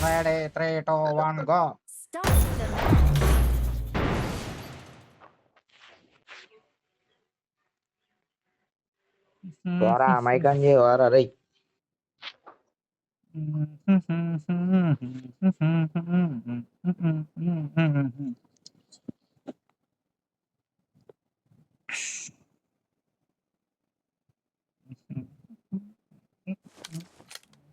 Ready 3 2 1 go. Start the match. వారా మైకాంజీ వారా రే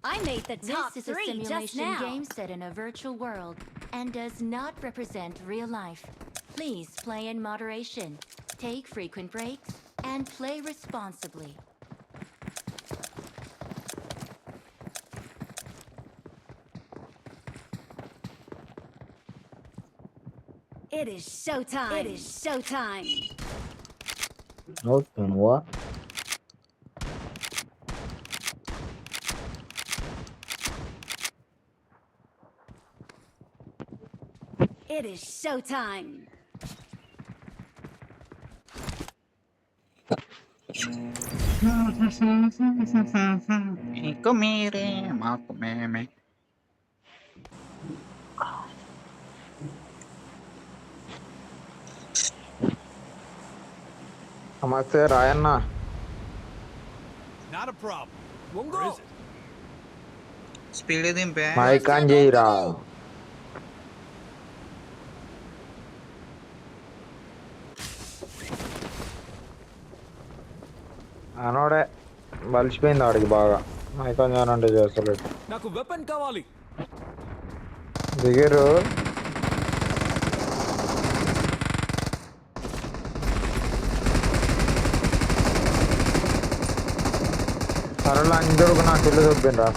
I made the top This is a 3 just simulation now. game set in a virtual world and does not represent real life. Please play in moderation, take frequent breaks, and play responsibly. It is showtime. It is showtime. నువ్వు It is showtime. మీకు మీరే మాకు మేమే. నమస్తే Rayanna Not a problem. Where is it? Speed దింపే. మైకాంజీ రా అనోడే బలిసిపోయింది వాడికి బాగా మైకాంజీ అని అంటే చేస్తలేదు నాకు వెపన్ కావాలి. దిగిరు సరళ అందరూ నాకు ఇల్లు దొబ్బిండ్రా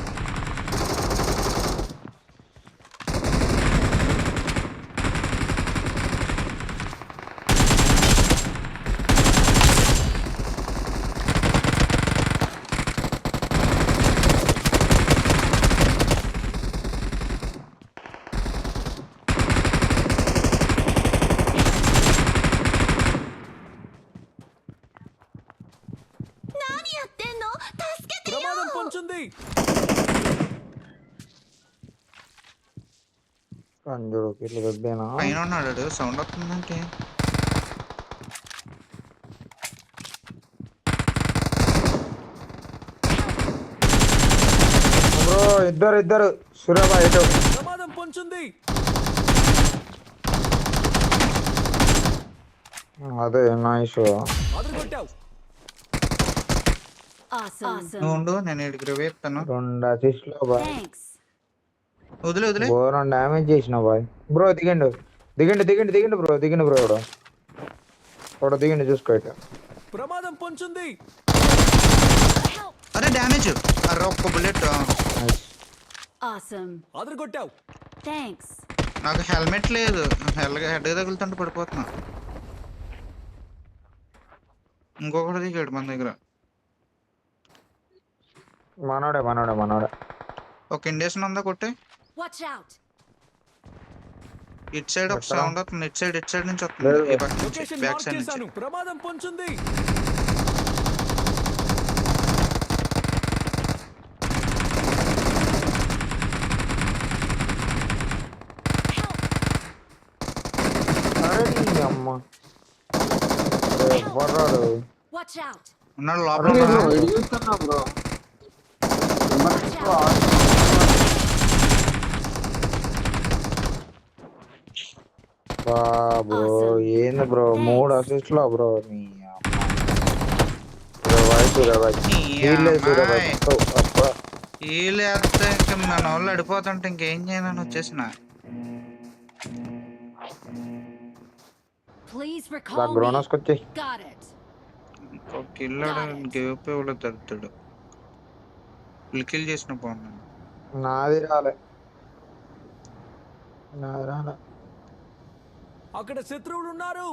ప్రమాదం పొంచుంది. అందరూ ఇల్లు దొబ్బేనా పైన ఉన్నాడు, సౌండ్ వస్తుందంటే. బ్రో ఇద్దరు సూర్యాబాయ్ ఇటు ప్రమాదం పొంచుంది. అదే నైస్ అదరగొట్టావు. Awesome. నువ్వు ఉండు, నేను ఇక్కడికి వేస్తాను. 2 అసిస్ట్లు బాయ్ Thanks. వదిలే వదిలే. ఘోరం డ్యామేజ్ చేసిన బాయ్ బ్రో దిగండి బ్రో ఇప్పుడు దిగండి చూసుకో ఇటు ప్రమాదం పొంచుంది. అరే డ్యామేజ్, అరే ఒక్క బుల్లెట్. Nice Awesome. అదరగొట్టావు. Thanks. నాకు హెల్మెట్ లేదు, హెడ్ తగులుతుంటే పడిపోతున్నా. ఇంకొకటి దిగాడు మన దగ్గర. మనోడే ఒక ఇండేషన్ ఉందా కొట్టే. Watch out. ఇట్ సైడ్ ఒక ఎక్కడ? సౌండ్ వస్తుంది, ఇట్ సైడ్ నుంచి వస్తుంది. లేదు. ఈ పక్క నుంచి, లొకేషన్ బ్యాక్ మార్క్ సైడ్ నుంచి. చేశాను. ప్రమాదం పొంచుంది. అరే నీ అమ్మ అరే బర్రాడు Watch out. ఉన్నాడు లోపల. అరే ఉన్నాడా? బ్రో ఇడిస్తున్నా bro Watch out. Bro Awesome. ఏంది బ్రో 3 అసిస్ట్లు బ్రో నీ అమ్మ సూర్యాబాయ్ అమ్మాయి. వీళ్ళు వేస్తే ఇంకా మన వాళ్ళు అడిపోతుంటే ఇంకేం చేయనని వచ్చేసిన. Please recall me. గ్రోనస్కి వచ్చి Got it. ఇంకో కిల్లాడు గేప్ ఇవ్వలో తడుతాడు. కిల్ చేసిన బాగున్నాను. నాది రాలే అక్కడ శత్రువులు ఉన్నారు.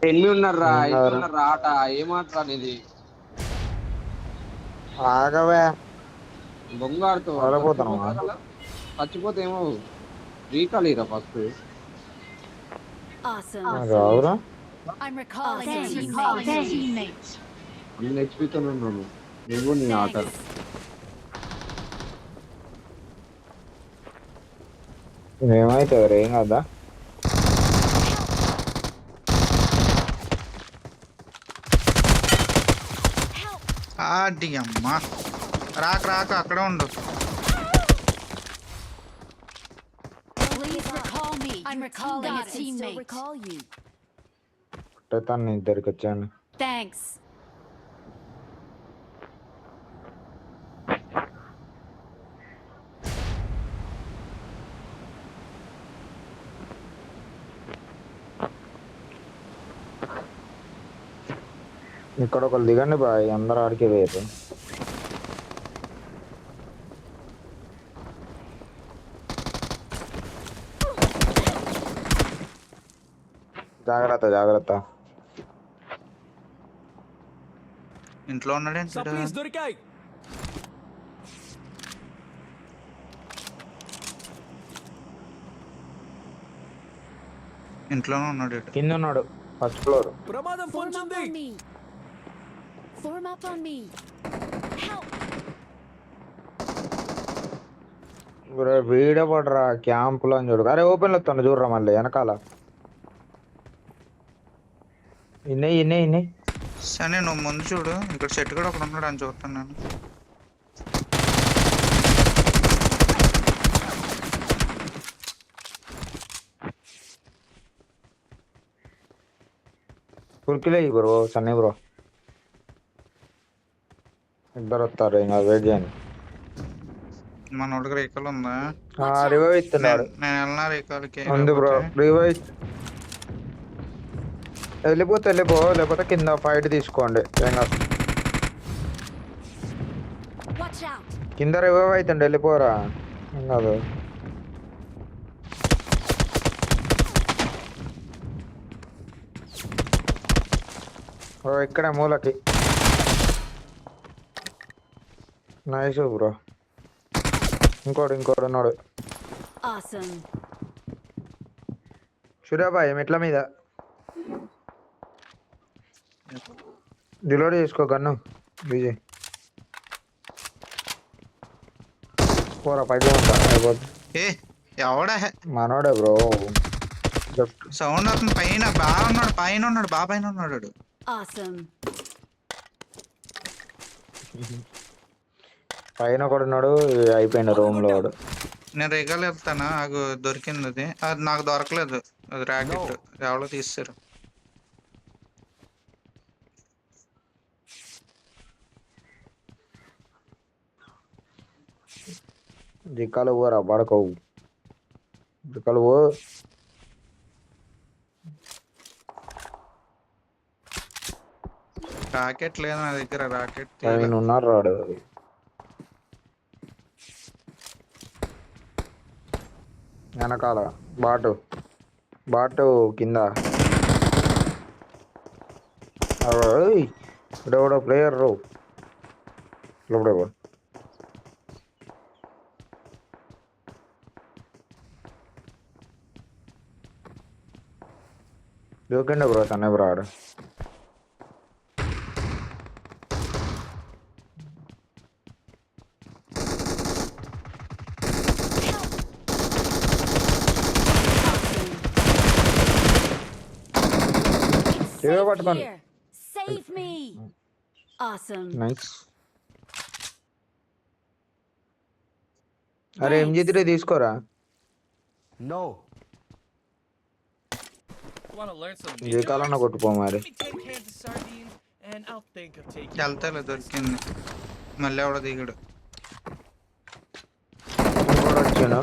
ఎన్ని ఉన్నారా ఆట ఏమాటరా అనేది ఆగవే బొంగాడుతో వదలపోతున్నావా? చచ్చిపోతే ఏమో రీకాలీరా ఫస్ట్ Awesome. రావురా I'm recalling a Awesome. teammate. అన్ని హెచ్పితో ఉన్నాను నువ్వు నీ ఆట Thanks. ఏమైతుంది రే ఏం కదా. ఆడి అమ్మా రాక అక్కడే ఉండు. Please recall me. I'm recalling a teammate. recall you. కొట్టేతాను ఇద్దరికి వచ్చాను. Thanks. ఇక్కడ ఒకరు దిగండి బాయ్, అందరు ఆడికి వేయరు. జాగ్రత్త. ఇంట్లో ఉన్నాడేంటి వీడు? సప్లీస్ దొరికాయి. ఇంట్లోనే ఉన్నాడు వీడు. కింద ఉన్నాడు ఫస్ట్ ఫ్లోర్. ప్రమాదం Form up పొంచుంది. on me. Form up on me. Help. Video పడరా క్యాంపులో అని చూడు. అరే ఓపెన్ లో వస్తాను చూడరా మళ్ళీ వెనకాల. ఇన్నే సరే నువ్వు ముందు చూడు, ఇక్కడ చెట్టు కూడా ఒకడు ఉన్నాడు అని చూస్తాను నేను. కుర్కిలే బ్రో, సన్నీ బ్రో ఇద్దరు వస్తారు ఇంకా వెయిట్ చేయండి. మన వాడికి రేఖలు ఉందా? రివైవ్ ఇస్తున్నాడు. నేను వెళ్ళినా రేఖలకి ఉంది బ్రో రివైవ్. వెళ్ళిపో లేకపోతే కింద ఫైట్ తీసుకోండి ఏం కాదు. Watch out. కింద రివైవ్ అవుతుండే వెళ్ళిపోరా ఏం కాదు. ఓ ఇక్కడ మూలకి. Nice bro. ఇంకోడు ఉన్నాడు. Awesome. సూర్యాబాయ్ మెట్ల మీద డిలోడ్ చేసుకో గన్ను విజయ్. పోరా పైకి ఉంటా అయిపోద్ది. ఏ ఎవడా మనోడే బ్రో. సౌండ్ అవుతుంది పైన. పైన ఉన్నాడు వాడు. Awesome. పైన కూడా ఉన్నాడు. అయిపోయింది రూమ్ లో వాడు. నేను రేఖలు వెళ్తానా? నాకు దొరికింది అది నాకు దొరకలేదు. అది ర్యాకెట్ ఎవరో తీస్తారు. జిక్కాలు పోరా పడకోవు. జిక్కాలు పో. రాకెట్ లేదు నా దగ్గర. రాకెట్ పైన ఉన్నారు రాడు. వెనకాల బాటు కింద ఇక్కడెవడో ప్లేయర్ రో లోపడే పో. దూకండి బ్రో తనే బ్రో ఆడు. Safe పట్టుకోండి. here. Save me. Awesome. Nice. అరే MG3 తీసుకోరా. No. Want to learn some ఏ ninja కాలన్నా arts? కొట్టుకో మరి. Give me 10 cans of sardines, and I'll think of taking. వెళ్తాలే దొరికింది. మళ్ళీ ఎవడో దిగుడు. ఇంకోటి వచ్చాను.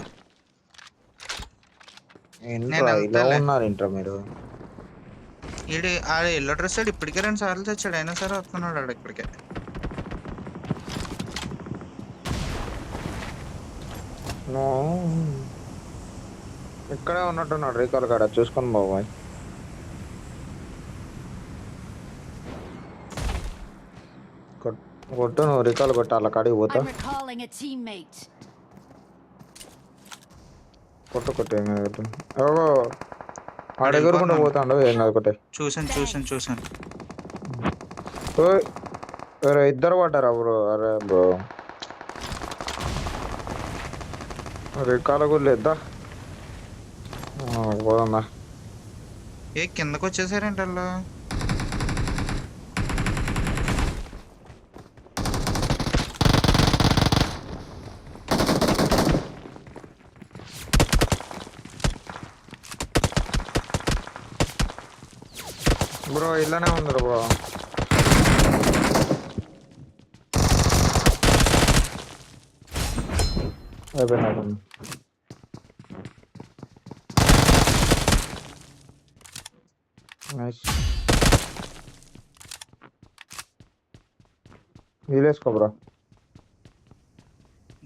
నేను ఇలా వెళ్తాలే. ఉన్నారు ఇంటర్ మీరు. ఆడు ఎల్లో డ్రెస్ ఆడు ఇప్పటికే 2 సార్లు తెచ్చాడు. అయినా సరే వస్తున్నాడు ఆడు ఇప్పటికే. ఇక్కడే ఉన్నట్టున్నాడు రీకాల్ కాడ. చూసుకొని బాబాయ్. కొట్టు నువ్వు రీకాల్ కొట్టాల కాడికి పోతా. I'm recalling a teammate. కొట్టు ఏం కాదు. ఓ ఆడ ఎగురుకుంటూ పోతాడు. ఏం కాదు కొట్టే. చూసాను. వేరే ఇద్దరు పడ్డారా బ్రో? అరే బ్రో రీకాల్ కూడా లేదా? పోదమ్మా. ఏ కిందకు వచ్చేసారేంటి వాళ్ళు? బ్రో ఇలానే ఉంది బ్రో. అయిపోయింది. నైస్. వీలేసుకో బ్రో.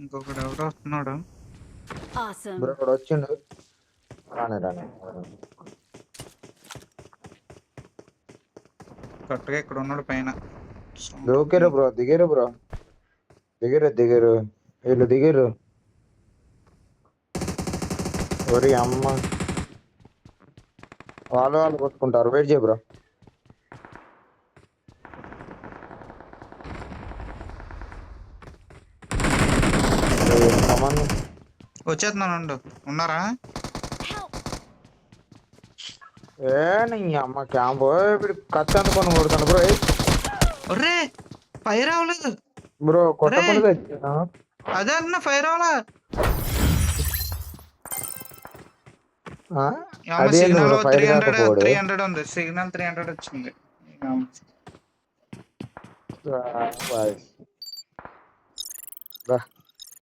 ఇంకొకడు ఎవడో వస్తున్నాడు. Awesome. బ్రో ఇక్కడ వచ్చిండు. రానే కరెక్ట్గా ఇక్కడ ఉన్నాడు పైన. దూకిరు బ్రో. దిగిరు బ్రో. దిగిరు వీళ్ళు దిగిరు. ఒరి అమ్మ వాళ్ళు కొట్టుకుంటారు. వెయిట్ చేయ బ్రో. ఎంతమంది వచ్చేస్తున్నాను. ఉన్నారా? నీ అమ్మ క్యాంప్ ఇప్పుడు కత్తి అందుకొని కొడుతాను బ్రో. ఒర్రే ఫైర్ అవ్వలేదు బ్రో కొట్టకుండా తెచ్చినా. అదే అన్న ఫైర్ అవ్వలా. అదేంది సిగ్నల్ బ్రో ఫైర్ కాకపోడు. 300 ఉంది. సిగ్నల్ 300 వచ్చింది. బాయ్.